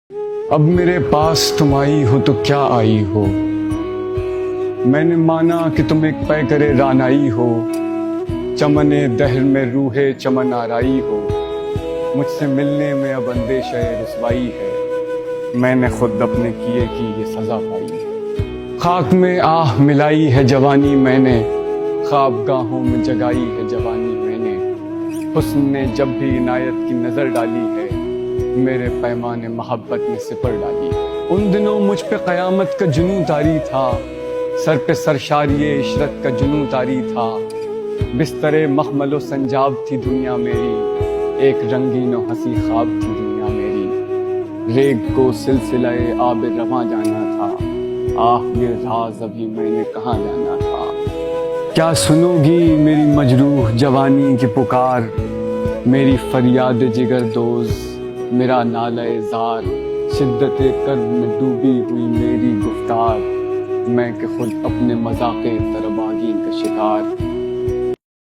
اب میرے پاس تم آئی ہو تو کیا آئی ہو، میں نے مانا کہ تم ایک پیکرے رانائی ہو، چمن دہر میں روح چمن آرائی ہو، مجھ سے ملنے میں اب اندیشہ رسوائی ہے، میں نے خود اپنے کیے کی یہ سزا پائی۔ خاک میں آہ ملائی ہے جوانی میں نے، خواب گاہوں میں جگائی ہے جوانی میں نے، حسن نے جب بھی عنایت کی نظر ڈالی ہے، میرے پیمان محبت میں سپر ڈالی۔ ان دنوں مجھ پہ قیامت کا جنوں طاری تھا، سر پہ سرشاری عشرت کا جنوں طاری تھا، بستر مخمل و سنجاب تھی دنیا میری، ایک رنگین و ہنسی خواب تھی دنیا میری، ریگ کو سلسلہ آب رواں جانا تھا، آہ یہ راز ابھی میں نے کہاں جانا تھا۔ کیا سنو گی میری مجروح جوانی کی پکار، میری فریاد جگر دوز میرا نالہ زار، شدت کرب میں ڈوبی ہوئی میری گفتار، میں کہ خود اپنے مذاق طرب آگین کا شکار۔